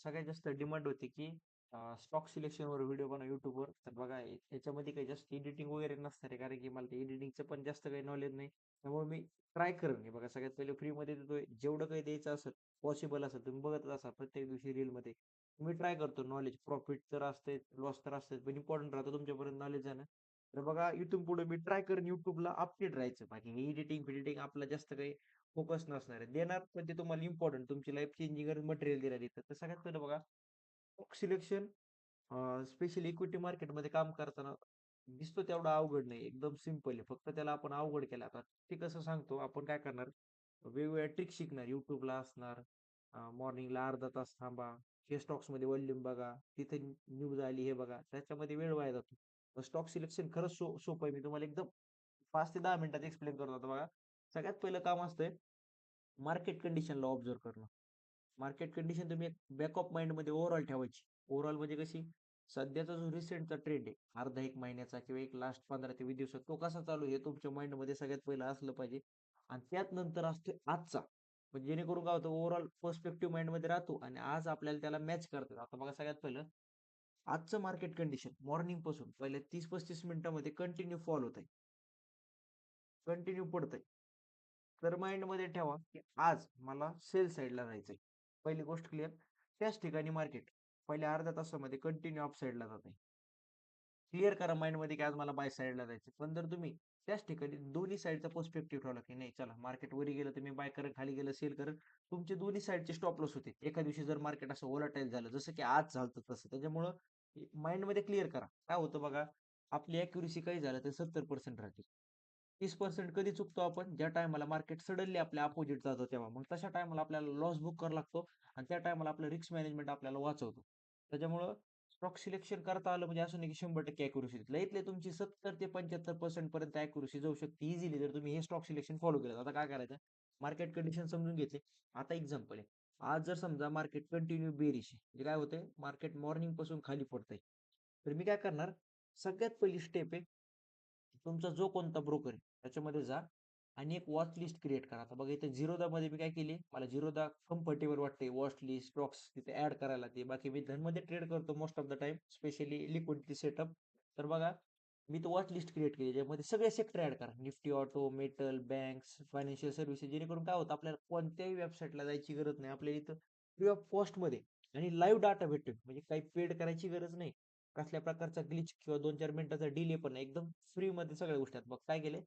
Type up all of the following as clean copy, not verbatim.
सगळ्यात जास्त डिमांड होती की स्टॉक सिलेक्शनवर व्हिडिओ बनवा युट्यूबवर. तर बघा याच्यामध्ये काही जास्त एडिटिंग वगैरे नसणार आहे, कारण की मला ते एडिटिंगचं पण जास्त काही नॉलेज नाही. त्यामुळे मी ट्राय करेन. हे बघा, सगळ्यात पहिले फ्रीमध्ये देतोय. जेवढं काही द्यायचं असेल, पॉसिबल असेल, तुम्ही बघतच असाल प्रत्येक दिवशी रीलमध्ये. मी ट्राय करतो. नॉलेज प्रॉफिट तर असते, लॉस तर असते, पण इम्पॉर्टंट राहतं तुमच्यापर्यंत नॉलेज जाणं. तर बघा, इथून पुढे मी ट्राय करेन युट्यूबला अपडेट राहायचं. बाकी एडिटिंग फिडिटिंग आपलं जास्त काही फोकस नसणार आहे. देणार पण ते तुम्हाला इम्पॉर्टंट तुमची लाईफ चेंजिंग मटेरियल देणार इथं. तर सगळ्यात पहिलं बघा, स्टॉक सिलेक्शन स्पेशली इक्विटी मार्केटमध्ये काम करताना दिसतो तेवढा अवघड नाही. एकदम सिंपल आहे. फक्त त्याला आपण अवघड केला. आता ते कसं सांगतो, आपण काय करणार, वेगवेगळ्या ट्रिक शिकणार. युट्यूबला असणार, मॉर्निंगला अर्धा तास थांबा, हे स्टॉक्समध्ये वॉल्यूम बघा, तिथे न्यूज आली हे बघा. त्याच्यामध्ये वेळ वाया जातो. स्टॉक सिलेक्शन खरंच सोपं आहे. मी तुम्हाला एकदम 5 ते 10 मिनिटात एक्सप्लेन करतो. आता बघा, सगळ्यात पहिलं काम असतंय मार्केट कंडिशनला ऑब्झर्व करणं. मार्केट कंडिशन तुम्ही एक बॅक ऑफ माइंडमध्ये ओव्हरऑल ठेवायची. ओव्हरऑल म्हणजे कशी, सध्याचा जो रिसेंटचा ट्रेंड आहे, अर्धा एक महिन्याचा किंवा एक लास्ट 15 ते 20 दिवसात, तो कसा चालू आहे हे तुमच्या माइंडमध्ये सगळ्यात पहिलं असलं पाहिजे. आणि त्यात नंतर असतो आजचा, म्हणजे जेणेकरून काय होतं, ओव्हरऑल पर्स्पेक्टिव्ह माइंडमध्ये राहतो आणि आज आपल्याला त्याला मॅच करतात. आता बघा, सगळ्यात पहिलं आजचं मार्केट कंडिशन मॉर्निंग पासून पहिल्या 30-35 मिनिटांमध्ये कंटिन्यू फॉल होत आहे, कंटिन्यू पडतंय. तर माइंडमध्ये ठेवा की आज मला सेल साईडला जायचंय. पहिली गोष्ट क्लिअर. त्याच ठिकाणी मार्केट पहिल्या अर्ध्या तासामध्ये कंटिन्यू अप साईडला जात आहे. क्लिअर करा माइंडमध्ये की आज मला बाय साईडला जायचं. पण जर तुम्ही त्याच ठिकाणी दोन्ही साईडचा पर्स्पेक्टिव्ह ठेवला की नाही, चला मार्केट वरी गेलं तर मी बाय करेन, खाली गेलं सेल करेन, तुमचे दोन्ही साईडचे स्टॉप लॉस होते. एका दिवशी जर मार्केट असं व्होलाटाईल झालं जसं की आज झालं तसं, त्याच्यामुळं माइंडमध्ये क्लिअर करा. काय होतं बघा, आपली अॅक्युरेसी काही झालं तर 70% राहते. 30% कधी चुकतो आपण, ज्या टायमाला मार्केट सडनली आपल्या अपोजिट जातो तेव्हा. मग तशा टायमाला आपल्याला लॉस बुक करावा लागतो आणि त्या टायमाला आपलं रिस्क मॅनेजमेंट आपल्याला वाचवतो. त्याच्यामुळं स्टॉक सिलेक्शन करता आलं म्हणजे असं नाही की 100% अॅक्युरेसी. लईत लई तुमची 70 ते 75% पर्यंत अॅक्युरेसी जाऊ शकते इझिली, जर तुम्ही हे स्टॉक सिलेक्शन फॉलो केलं. आता काय करायचं, मार्केट कंडिशन समजून घेतली. आता एक्झाम्पल आहे, आज जर समजा मार्केट कंटिन्यू बेरिश आहे, म्हणजे काय होतंय, मार्केट मॉर्निंग पासून खाली पडतंय. तर मी काय करणार, सगळ्यात पहिली स्टेप आहे, तुमचा जो कोणता ब्रोकर आहे त्याच्यामध्ये जा आणि एक वॉच लिस्ट क्रिएट करा. आता बघा, इथे झिरोदामध्ये मी काय केली, मला झिरोदा कम्फर्टेबल वाटते वॉच लिस्ट स्टॉक्स तिथे ऍड करायला. ते बाकी मी धनमध्ये ट्रेड करतो most of the time, specially liquidity setup. तर बघा, मी तो वॉच लिस्ट क्रिएट केली, ज्यामध्ये सगळे सेक्टर ऍड करा, Nifty, auto, metal, banks, financial services, जेणेकरून काय होतं, आपल्याला कोणत्याही वेबसाईटला जायची गरज नाही. आपल्या इथं फ्री ऑफ कॉस्टमध्ये आणि लाईव्ह डाटा भेटतो, म्हणजे काही पेड करायची गरज नाही. कसल्या प्रकारचा ग्लिच किंवा 2-4 मिनिटाचा डिले पण नाही. एकदम फ्रीमध्ये सगळ्या गोष्टी आहेत. मग काय केले,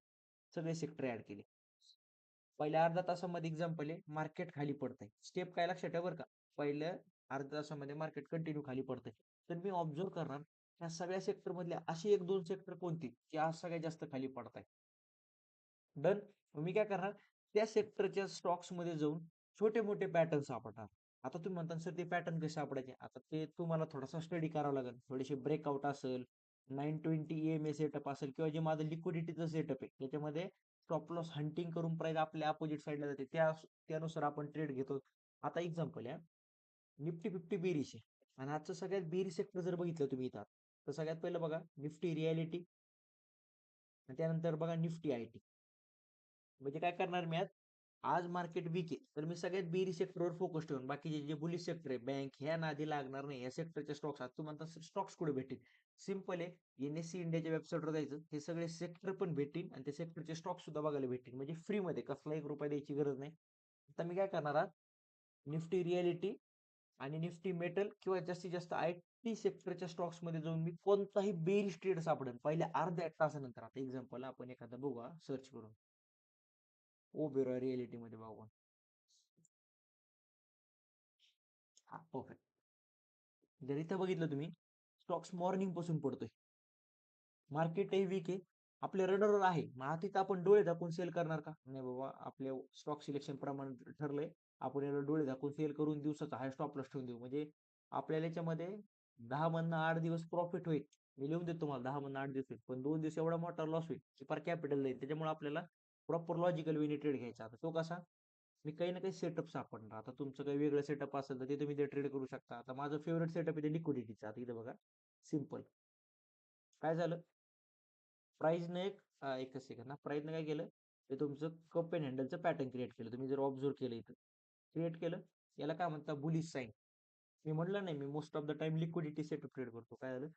सगळे सेक्टर ऍड केले. पहिल्या अर्ध्या तासामध्ये एक्झाम्पल आहे, मार्केट खाली पडतंय. स्टेप काय लक्षात ठेवा बरं का, पहिल्या अर्ध्या तासामध्ये मार्केट कंटिन्यू खाली पडतंय. तर मी ऑब्झर्व करणार ह्या सगळ्या सेक्टर मधल्या अशी 1-2 सेक्टर कोणती की आज सगळ्यात जास्त खाली पडताय. डन. मी काय करणार, त्या सेक्टरच्या स्टॉक्स मध्ये जाऊन छोटे मोठे पॅटर्न सापडणार. आता तुम्ही म्हणता सर, ते पॅटर्न कसे सापडायचे, आता ते तुम्हाला थोडासा स्टडी करावा लागेल. थोडेसे ब्रेकआउट असेल, 920 EMA सेटअप असेल, किंवा जे माझं लिक्विडिटीचं सेटअप आहे त्याच्यामध्ये स्टॉप लॉस हंटिंग करून प्राइस आपल्या अपोजिट साईडला जाते, त्यानुसार आपण ट्रेड घेतो. आता एक्झाम्पल आहे, निफ्टी 50 बेरीज आहे आणि आजचं सगळ्यात बेरी सेक्टर जर बघितलं तुम्ही इथं, तर सगळ्यात पहिलं बघा निफ्टी रियालिटी, त्यानंतर बघा निफ्टी IT. म्हणजे काय करणार मी आज मार्केट वीक आहे, तर मी सगळ्यात बेरी सेक्टरवर फोकस ठेवून बाकीचे जे बुलिश सेक्टर आहे, बँक, ह्या नादी लागणार नाही. या सेक्टरचे स्टॉक्स, आज तुम्ही म्हणता स्टॉक्स कुठे भेटतील, सिंपल आहे, NSE इंडियाच्या वेबसाईटवर जायचं, हे सगळे सेक्टर पण भेटतील आणि ते सेक्टरचे स्टॉक सुद्धा बघायला भेटतील, म्हणजे फ्रीमध्ये, कसला 1 रुपया द्यायची गरज नाही. आता मी काय करणार आहे, निफ्टी रियालिटी आणि निफ्टी मेटल किंवा जास्तीत जास्त IT सेक्टरच्या स्टॉक्स मध्ये जाऊन मी कोणताही बेरिश ट्रेड सापडेल पहिल्या अर्ध्या तासानंतर. आता एक्झाम्पल आपण एखादा बघू सर्च करून, ओबेरॉय रियालिटी मध्ये बघू. हा, परफेक्ट. जर इथं बघितलं तुम्ही, स्टॉक्स मॉर्निंग पासून पडतोय, मार्केटही वीक आहे, आपल्या रडारवर आहे. मग आता तिथं आपण डोळे झाकून सेल करणार का, नाही बाबा, आपल्या स्टॉक सिलेक्शन प्रमाणे ठरलंय, आपण याला डोळे झाकून सेल करून दिवसाचा हाय स्टॉप लॉस ठेवून देऊ. म्हणजे आपल्याला याच्यामध्ये 10 मधनं 8 दिवस प्रॉफिट होईल. मी लिहून देतो तुम्हाला, 10 मधनं 8 दिवस होईल, पण 2 दिवस एवढा मोठा लॉस होईल की पर कॅपिटल जाईल. त्याच्यामुळे आपल्याला प्रॉपर लॉजिकल वेने ट्रेड घ्यायचा. आता तो कसा, मी काही ना काही सेटअप सापडणार. आता तुमचं काही वेगळं सेटअप असेल तर ते तुम्ही ते ट्रेड करू शकता. आता माझं फेवरेट सेटअप आहे ते लिक्विडिटीचा. आता इथं बघा, सिम्पल काय झालं, प्राईजने एकच सेकंड ना, प्राईजने काय केलं, ते तुमचं कप अँड हँडलचं पॅटर्न क्रिएट केलं. तुम्ही जर ऑब्झर्व केलं इथं, क्रिएट केलं, याला काय म्हणतात, बुलिश साईन. मी म्हटलं नाही, मी most of the time liquidity setup trade करतो. काय झालं,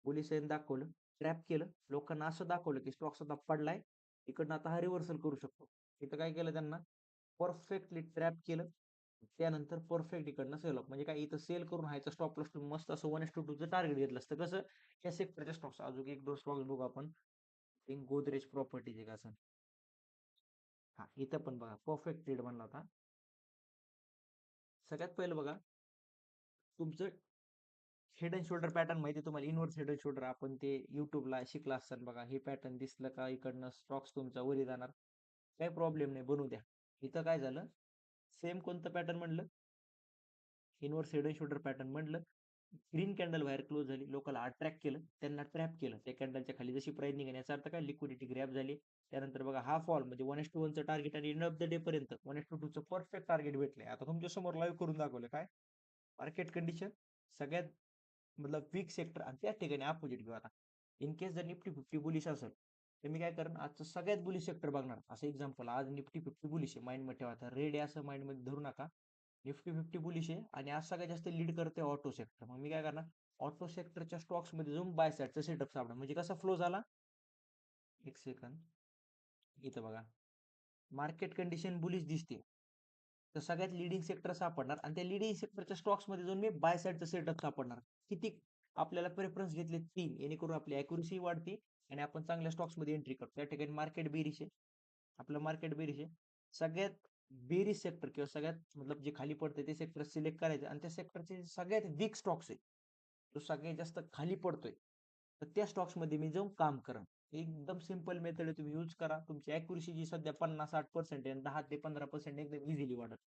पोलिसांनी दाखवलं, ट्रॅप केलं, लोकांना असं दाखवलं की स्टॉक्स आता पडलाय, इकडनं आता हा रिव्हर्सल करू शकतो. इथं काय केलं त्यांना, परफेक्टली ट्रॅप केलं. त्यानंतर परफेक्ट इकडनं सेल ऑफ, म्हणजे काय इथं सेल करून हायचं स्टॉप लॉस मस्त असं 1:2 चं टार्गेट घेतलं असतं. कसं, या सेक्टरच्या स्टॉक्स अजून एक दोन स्टॉक्स बघू आपण. गोदरेज प्रॉपर्टीज एक असं. हा, इथं पण बघा परफेक्ट ट्रेड बनला होता. सगळ्यात पहिलं बघा, तुमचं हेड अँड शोल्डर पॅटर्न माहिती आहे तुम्हाला, इनवर्स हेड अँड शोल्डर आपण ते युट्यूबला शिकला असताना बघा. हे पॅटर्न दिसलं का इकडनं स्टॉक्स तुमचा वरी जाणार, काही प्रॉब्लेम नाही, बनवू द्या. इथं काय झालं, सेम कोणतं पॅटर्न म्हणलं, inverse head and shoulder pattern म्हणलं. ग्रीन कॅन्डल बाहेर क्लोज झाली, लोकांना अट्रॅक्ट केलं, त्यांना ट्रॅप केलं. त्या कॅन्डलच्या खाली जशी प्राइस निघाली, याचा अर्थ काय, लिक्विडिटी ग्रॅप झाली. त्यानंतर बघा हा फॉल, म्हणजे 1:1 टार्गेट आणि एंड ऑफ द डे पर्यंत 1:2 परफेक्ट टार्गेट भेटले. आता तुमच्या समोर लाईव्ह करून दाखवलं काय मार्केट कंडिशन, सगळ्यात मतलब वीक सेक्टर, आणि त्याच ठिकाणी अपोजिट घेऊ. आता इन केस जर निफ्टी 50 बुलिश असेल, तर मी काय करेन, आजचं सगळ्यात बुलिश सेक्टर बघणार. असं एक्झाम्पल, आज निफ्टी 50 बुलिश आहे, माइंड मध्ये ठेवा. आता रेड आहे असं माइंड मध्ये धरू नका. निफ्टी 50 बुलिश आहे आणि आज सगळ्यात जास्त लीड करते ऑटो सेक्टर. मग मी काय करणार, ऑटो सेक्टरच्या स्टॉक्स मध्ये जाऊन बाय साईडचा सेटअप सापडा. म्हणजे कसा फ्लो झाला, एक सेकंद, इथं बघा मार्केट कंडिशन बुलिश दिसते, तर सगळ्यात लिडिंग सेक्टर सापडणार आणि त्या लिडिंग सेक्टरच्या स्टॉक्स मध्ये जाऊन मी बाय साईडचं सेटअप सापडणार. किती आपल्याला प्रेफरन्स घेतले, 3, जेणेकरून आपली अॅक्युरेसी वाढते आणि आपण चांगल्या स्टॉक्स मध्ये एंट्री करतो. त्या ठिकाणी मार्केट बेरिश आहे, आपलं मार्केट बेरिश आहे. सगळ्यात बेरिश सेक्टर किंवा सगळ्यात मतलब जे खाली पडते ते सेक्टर सिलेक्ट करायचं आणि त्या सेक्टरचे सगळ्यात वीक स्टॉक्स आहे, तो सगळ्यात जास्त खाली पडतोय, तर त्या स्टॉक्स मध्ये मी जाऊन काम करा. एकदम सिंपल मेथड आहे, तुम्ही यूज करा. तुमची अॅक्युरेसी जी सध्या 50-60% आहे, 10 ते 15% एकदम इझिली वाढत.